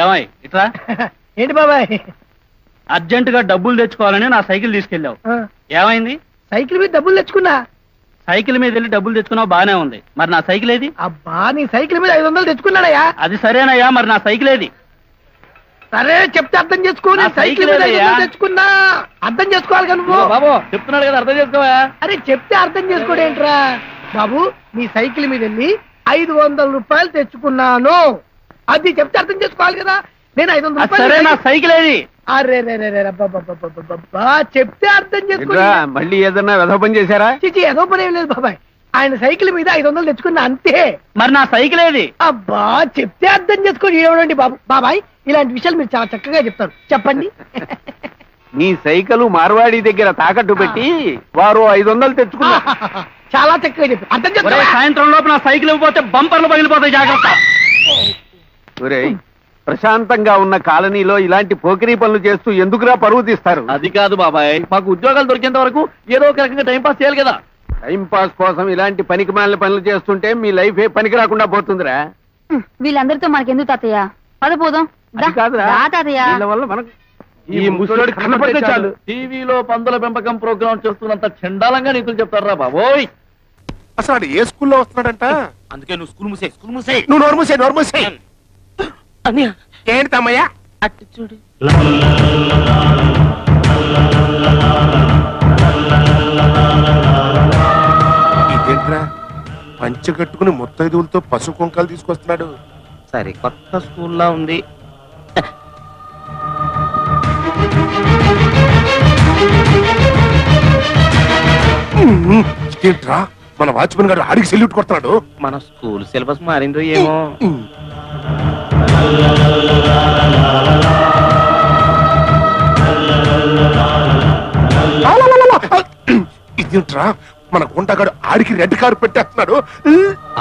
ఏమై ఇట్రా. ఏంటి బాబాయ్? అర్జెంట్ గా డబ్బులు తెచ్చుకోవాలని నా సైకిల్ తీసుకెళ్ళావు, ఏమైంది? సైకిల్ మీద డబ్బులు తెచ్చుకున్నా. సైకిల్ మీద వెళ్ళి డబ్బులు తెచ్చుకున్నావు, బానే ఉంది. మరి నా సైకిల్ ఏది? అబ్బా, నీ సైకిల్ మీద 500 తెచ్చుకున్నాడయ్యా. అది సరేనయ్యా, మరి నా సైకిల్ ఏది? సరే చెప్తే అర్థం చేసుకో. సైకిల్ మీద 500 తెచ్చుకున్నా, అర్థం చేసుకోవాలి కదా నువ్వు. బాబు చెప్తున్నాడు కదా, అర్థం చేసుకోవా? అరే చెప్తే అర్థం చేసుకోడేంట్రా బాబు. నీ సైకిల్ మీద వెళ్ళి 500 రూపాయలు తెచ్చుకున్నాను, అది చెప్తే అర్థం చేసుకోవాలి కదా. నేను 500 రూపాయలు. సరే నా సైకిల్ ఏది? అరే చెప్తే అర్థం చేసుకో. మళ్ళీ ఏదన్నా వెధవ పని చేశారా? చిచి, ఏదో పని ఏం లేదు బాబాయ్. ఆయన సైకిల్ మీద 500 తెచ్చుకున్నా అంతే. మరి నా సైకిల్ ఏది? అబ్బా, చెప్తే అర్థం చేసుకోండి. ఏమండి బాబు బాబాయ్, ఇలాంటి విషయాలు మీరు చాలా చక్కగా చెప్తారు, చెప్పండి. నీ సైకిల్ మార్వాడి దగ్గర తాకట్టు పెట్టి వారు 500 తెచ్చుకున్నా. చాలా చక్కగా చెప్పారు, అర్థం చేసుకో. సాయంత్రం లోపు నా సైకిల్ ఇవ్వకపోతే బంపర్లు పగిలిపోతాయి, జాగ్రత్త. ఒరేయ్, ప్రశాంతంగా ఉన్న కాలనీలో ఇలాంటి పోకిరీ పనులు చేస్తూ ఎందుకురా పరువు తీస్తారు? అది కాదు బాబాయ్, మాకు ఉద్యోగాలు దొరికేంత వరకు ఏదో ఒక రకంగా టైం పాస్ చేయాలి కదా. టైం పాస్ కోసం ఇలాంటి పనికి మాలిన పనులు చేస్తుంటే మీ లైఫ్ ఏ పనికి రాకుండా పోతుందిరా. వీళ్ళందరితో మనకెందుకు తాతయ్య, పద పోదాం. కాదురా, వీళ్ళ వల్ల మనకు ఈ ముసలోడి కనపడితే చాలు. టీవీలో పందుల పెంపకం ప్రోగ్రామ్ చేస్తున్నంత చండాలంగా నీతులు చెప్తారా బాబోయ్. అసలు ఏ స్కూల్లో వస్తున్నాడంట? అందుకే నువ్వు స్కూల్ మూసే. నువ్వు నోరు మూసే. ఏంటి తమ్మయ్య? అట్టు చూడు. ఇదేంట్రా, పంచె కట్టుకుని ముత్తైదువులతో పసుపు కుంకాలు తీసుకొస్తున్నాడు? సరే, కొత్త స్కూల్లో ఉంది. ఏంట్రా, మన వాచ్మెన్ గారు ఆడికి సెల్యూట్ కొడుతున్నాడు. మన స్కూల్ సిలబస్ మారిందో ఏమో. ఇదేంట్రా, మన గుంటగాడు ఆడికి రెడ్ కారు పెట్టేస్తున్నాడు.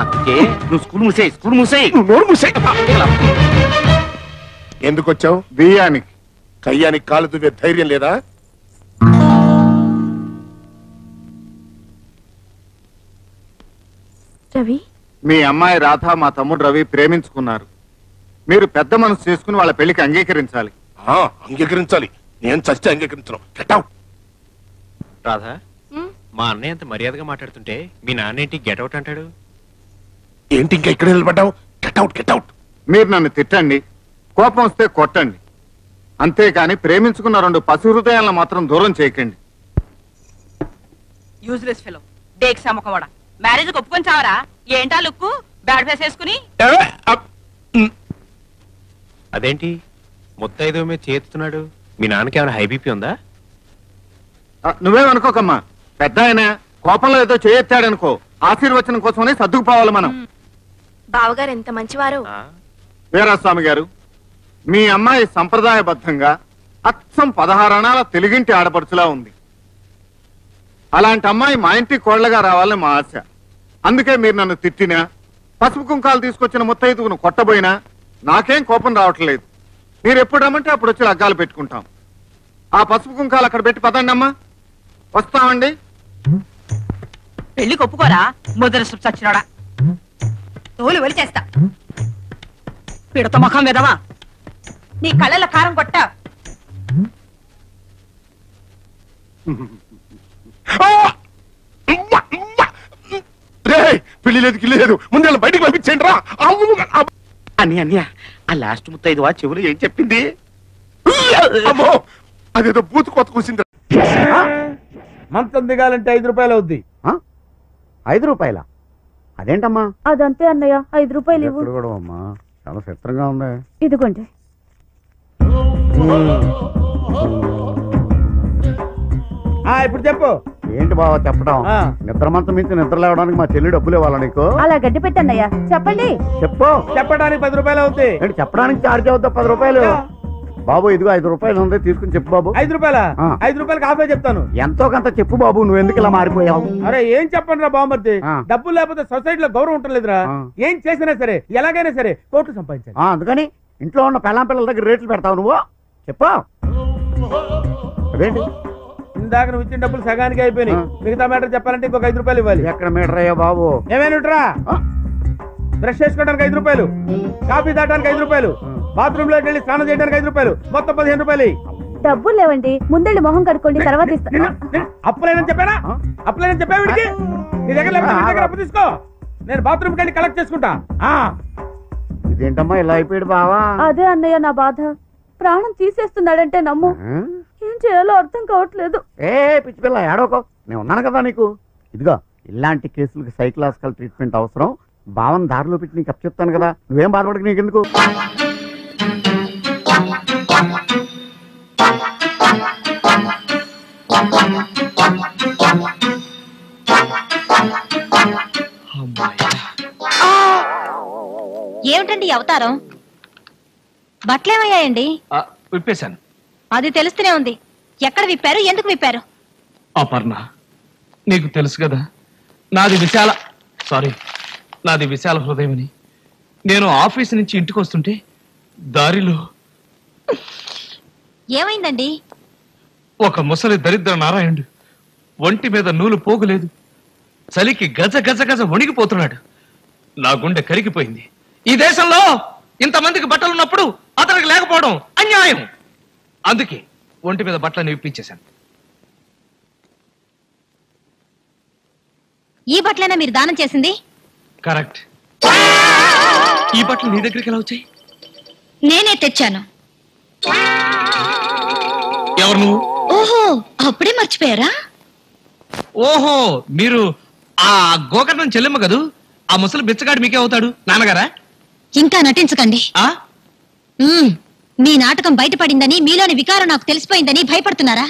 అందుకే నువ్వు స్కూల్ మూసే. నువ్వు నోరు మూసే. ఎందుకు వచ్చావు? బియ్యానికి. కయ్యానికి కాలు దువ్వే ధైర్యం లేదా? రవి, మీ అమ్మాయి రాధ మా తమ్ముడు రవి ప్రేమించుకున్నారు. మీరు పెద్ద మనసు చేసుకుని వాళ్ళ పెళ్లికి అంగీకరించాలి. అంగీకరించాలి. నేను చస్తే అంగీకరించను. Get out. రాధా, మా అన్నయ్య అంత మర్యాదగా మాట్లాడుతుంటే మీ నాన్నేంటి గెట్అవుట్ అంటాడు? ఏంటి ఇంకా ఇక్కడ నిలబడ్డావు? Get out, get out. మీరు నన్ను తిట్టండి, కోపం వస్తే కొట్టండి, అంతేకాని ప్రేమించుకున్న 2 పసి హృదయాలను మాత్రం దూరం చేయకండి. యూజ్లెస్ ఫెలో, డేక్ సమ్మకవాడ. మ్యారేజ్ ఒప్పుకొని చావరా? ఏంటా లుక్కు, బ్యాడ్ ఫేస్ వేసుకుని? అదేంటి ముత్తైదో మీద చేస్తున్నాడు? మీ నాన్నకి ఏమైనా హై బీపీ ఉందా? నువ్వేమనుకోకమ్మా, పెద్ద ఆయన కోపంలో ఏదో చేయెత్తాడనుకో, ఆశీర్వచనం కోసమని సర్దుకుపోవాలి మనం. బావగారు ఎంత మంచివారు. వీరాస్వామి గారు, మీ అమ్మాయి సంప్రదాయబద్ధంగా అచ్చం 16 అణాల తెలుగింటి ఆడపడుచులా ఉంది. అలాంటి అమ్మాయి మా ఇంటికి కోళ్లగా రావాలని మా ఆశ. అందుకే మీరు నన్ను తిట్టినా, పసుపు కుంకాలు తీసుకొచ్చిన ముత్తైదువును కొట్టబోయినా నాకేం కోపం రావట్లేదు. మీరు ఎప్పుడు రమ్మంటే అప్పుడు వచ్చి లగ్గాలు పెట్టుకుంటాం. ఆ పసుపు కుంకాలు అక్కడ పెట్టి పదండి అమ్మా. వస్తామండి. పెళ్లికి ఒప్పుకోరా ముద్ర చచ్చినాడా? తోలు వెలిచేస్తా. పిడత ముఖం విధవా, నీ కళ్ళల కారం కొట్ట. పెళ్లి లేదు, గిల్లి లేదు, ముందు బయటికి పంపించండి రా. అన్నయ్య, ఆ లాస్ట్ ముత్తైదువా చెవులు ఏం చెప్పింది? అమ్మో, అదేదో బూతు కొత్త కూసింది. మంచం దిగాలంటే 5 రూపాయలు అవుద్ది. 5 రూపాయలా? అదేంటమ్మా? అదంతే అన్నయ్య, 5 రూపాయలు ఇవ్వు. కూడా అమ్మా, చాలా చిత్రంగా ఉంది. ఇదిగోండి. ఇప్పుడు చెప్పు. ఏంటి బావ చెప్పడం? నిద్ర మంచం మించి నిద్ర లేవడానికి మా చెల్లి డబ్బులు ఇవ్వాలా నీకు? అలా గడ్డి పెట్టన్నయ్య, చెప్పండి. చెప్పు. చెప్పడానికి 10 రూపాయలు అవుతాయి. ఏంటి చెప్పడానికి చార్జ్ అవుతా? 10 రూపాయలు బాబు. ఇదిగో 5 రూపాయలు ఉంది, తీసుకుని చెప్పు బాబు. 5 రూపాయలా? 5 రూపాయలు కాఫీ చెప్తాను. ఎంతో కొంత చెప్పు బాబు. నువ్వు ఎందుకు ఇలా మారిపోయావు? అరే ఏం చెప్పండి రా బామ్మర్ది, డబ్బులు లేకపోతే సొసైటీలో గౌరవం ఉంటలేదురా. ఏం చేసినా సరే, ఎలాగైనా సరే కోట్లు సంపాదించాలి. అందుకని ఇంట్లో ఉన్న పెళ్ళాం పిల్లల దగ్గర రేట్లు పెడతావు నువ్వు? చెప్పు. అదేంటి ఇందాక నువ్వు ఇచ్చిన డబ్బులు సగానికి అయిపోయినాయి. మిగతా మీటర్ చెప్పాలంటే ఇంకొక 5 రూపాయలు ఇవ్వాలి. ఎక్కడ మీటర్ అయ్యా బాబు? ఏమేనుట్రా? బ్రష్ చేసుకోవడానికి 5 రూపాయలు, కాఫీ తాగడానికి 5 రూపాయలు, బాత్రూమ్ లోకి వెళ్ళి స్నానం చేయడానికి 5 రూపాయలు, మొత్తం 15 రూపాయలు. డబ్బులు లేవండి, ముందెళ్ళి మొహం కడుక్కోండి, తర్వాత ఇస్తా. అప్పులేనని చెప్పానా? అప్పులేనని చెప్పా వీడికి? నీ దగ్గర లేకపోతే నీ దగ్గర అప్పు తీసుకో, నేను బాత్రూమ్కి వెళ్ళి కలెక్ట్ చేసుకుంటా. ఇదేంటమ్మా ఇలా అయిపోయాడు బావా? అదే అన్నయ్య నా బాధ. ప్రాణం తీసేస్తున్నాడంటే నమ్ము, ఏం చేయాలో అర్థం కావట్లేదు. ఏ పిచ్చి పిల్ల ఏడవకో, నేను ఉన్నాను కదా నీకు. ఇదిగో ఇలాంటి కేసులకు సైకలాజికల్ ట్రీట్మెంట్ అవసరం. భావన దారిలో పెట్టి నీకు అప్పు చెప్తాను కదా, నువ్వేం బాధపడకు, నీకెందుకు. ఏమిటండి అవతారం? బట్టలేమయ్యాయండి? విప్పేశాను. అది తెలుస్తూనే ఉంది. ఎక్కడ విప్పారు, ఎందుకు విప్పారు? అపర్ణ, నీకు తెలుసు కదా నాది విశాల హృదయమని. నేను ఆఫీస్ నుంచి ఇంటికి వస్తుంటే దారిలో ఏమైందండి? ఒక ముసలి దరిద్ర నారాయణుడు, ఒంటి మీద నూలు పోగులేదు, చలికి గజ గజ గజ వణిగిపోతున్నాడు. నా గుండె కరిగిపోయింది. ఈ దేశంలో ఇంతమందికి బట్టలున్నప్పుడు అతనికి లేకపోవడం అన్యాయం. అందుకే ఒంటి మీద బట్టలను ఇప్పించేశాను. ఈ బట్టలైనా మీరు దానం చేసింది? కరెక్ట్. ఈ బట్టలు నీ దగ్గరికి ఎలా వచ్చాయి? నేనే తెచ్చాను. ఎవరు నువ్వు? ఓహో, అప్పుడే మర్చిపోయారా? ఓహో, మీరు ఆ గోకర్ణం చెల్లెమ్మ కదూ? ఆ ముసలి బిచ్చగాడు మీకే అవుతాడు, నాన్నగారా? ఇంకా నటించకండి. మీ నాటకం బయటపడిందని, మీలోని వికారం నాకు తెలిసిపోయిందని భయపడుతున్నారా?